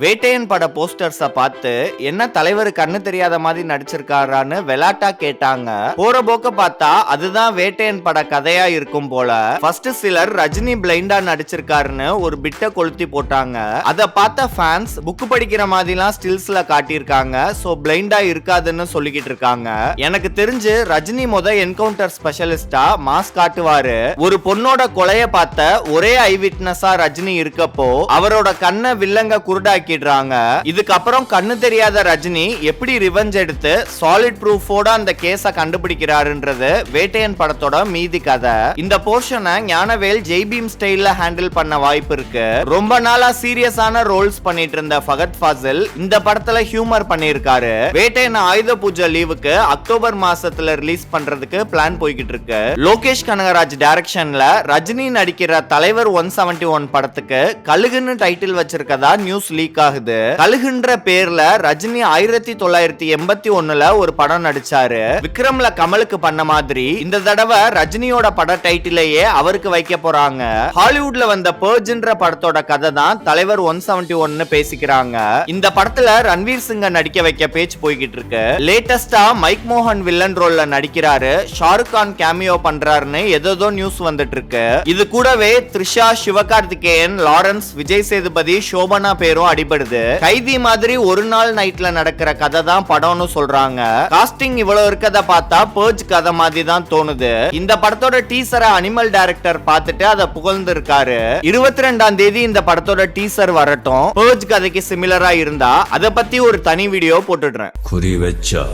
வேட்டையன் பட போஸ்டர்ஸ பார்த்து என்ன தலைவர் கண்ணு தெரியாத மாதிரி நடிச்சிருக்காரான்னு வெளாட்டா கேட்டாங்க. போற போக்க பார்த்தா அதுதான் வேட்டையன் பட கதையா இருக்கும் போல. ஃபர்ஸ்ட் சிலர் ரஜினி பிளைண்டா நடிச்சிருக்காருன்னு ஒரு பிட்ட கொளுத்தி போட்டாங்க. அத பார்த்த ஃபேன்ஸ் புக் படிக்கிற மாதிரிலாம் ஸ்டில்ஸ்ல காட்டியிருக்காங்க. சோ பிளைண்டா இருக்காதுன்னு சொல்லிக்கிட்டு இருக்காங்க. எனக்கு தெரிஞ்சு ரஜினி என்கவுண்டர் ஸ்பெஷலிஸ்டா மாஸ் காட்டுவாரு. ஒரு பொண்ணோட கொலைய பார்த்த ஒரே ஐ விட்னஸா ரஜினி இருக்கப்போ அவரோட கண்ணை வில்லங்க குருடாக்கிடுறாங்க. இதுக்கப்புறம் கண்ணு தெரியாத ரஜினி எப்படி ரிவெஞ்ச் எடுத்து சாலிட் ப்ரூஃபோட அந்த கேஸ கண்டுபிடிக்கிறாருன்றது வேட்டையன் படத்தோட மீதி கதை. இந்த போர்ஷனை ஞானவேல் ஜெய்பீம் ஸ்டைல்ல ஹேண்டில் பண்ண வாய்ப்பு இருக்கு. ரொம்ப நாளா சீரியஸான ரோல்ஸ் பண்ணிட்டு இருந்த ஃபகத் ஃபாசில் இந்த படத்துல ஹியூமர் பண்ணிருக்காரு. வேட்டையன் ஆயுத பூஜை லீவுக்கு அக்டோபர் மாசத்துல ரிலீஸ் பண்றதுக்கு பிளான் போய்கிட்டு இருக்கு. லோகேஷ் கனகராஜ் டைரக்ஷன்ல ரஜினி நடிக்கிற தலைவர் 171 படத்துக்கு கழுகுன்னு டைட்டில் வச்சிருக்கதா நியூஸ் லீக் ஆகுது. கழுகுன்ற பேர்ல ரஜினி 1981ல ஒரு படம் நடிச்சாரு. விக்ரம்ல கமலுக்கு பண்ண மாதிரி இந்த தடவை ரஜினியோட பட டைட்டிலேயே அவருக்கு வைக்க போறாங்க. ஹாலிவுட்ல வந்த பர்ஜ்ன்ற படத்தோட கதை தான் தலைவர் 171 பேசிக்கிறாங்க. இந்த படத்துல ரன்வீர் சிங்க நடிக்க வைக்க பேச்சு போய்கிட்டு இருக்கு. லேட்டஸ்டா மைக் மோகன் வில்லன் ரோல்ல நடிக்கிறாரு. ஷாருக் கான் கேமியோ பண்றாருன்னு ஏதோ நியூஸ் வந்துட்டு இருக்கு. இது கூடவே த்ரிஷா, சிவகார்த்திகேயன், லாரன்ஸ், விஜய் சேதுபதி, சோபனா பேரும் அடிபடுது. கைதி மாதிரி ஒரு நாள் நைட்ல நடக்கிற கதை தான் படம்னு சொல்றாங்க. காஸ்டிங் இவ்வளவு இருக்கத பார்த்தா பர்ஜ் கதை மாதிரி தான் தோணுது. இந்த படத்தோட டீசரை அனிமல் டைரக்டர் பார்த்துட்டு அதை புகழ்ந்து இருக்காரு. 22ஆம் தேதி இந்த படத்தோட டீசர் வரட்டும். பர்ஜ் கதைக்கு சிமிலரா இருந்தா அதை பத்தி ஒரு தனி வீடியோ போட்டுடுறேன். குறி வச்சா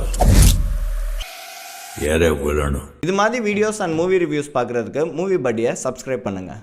இது மாதிரி வீடியோஸ் அண்ட் மூவி ரிவ்யூஸ் பார்க்கறதுக்கு மூவி பட்டியை சப்ஸ்கிரைப் பண்ணுங்க.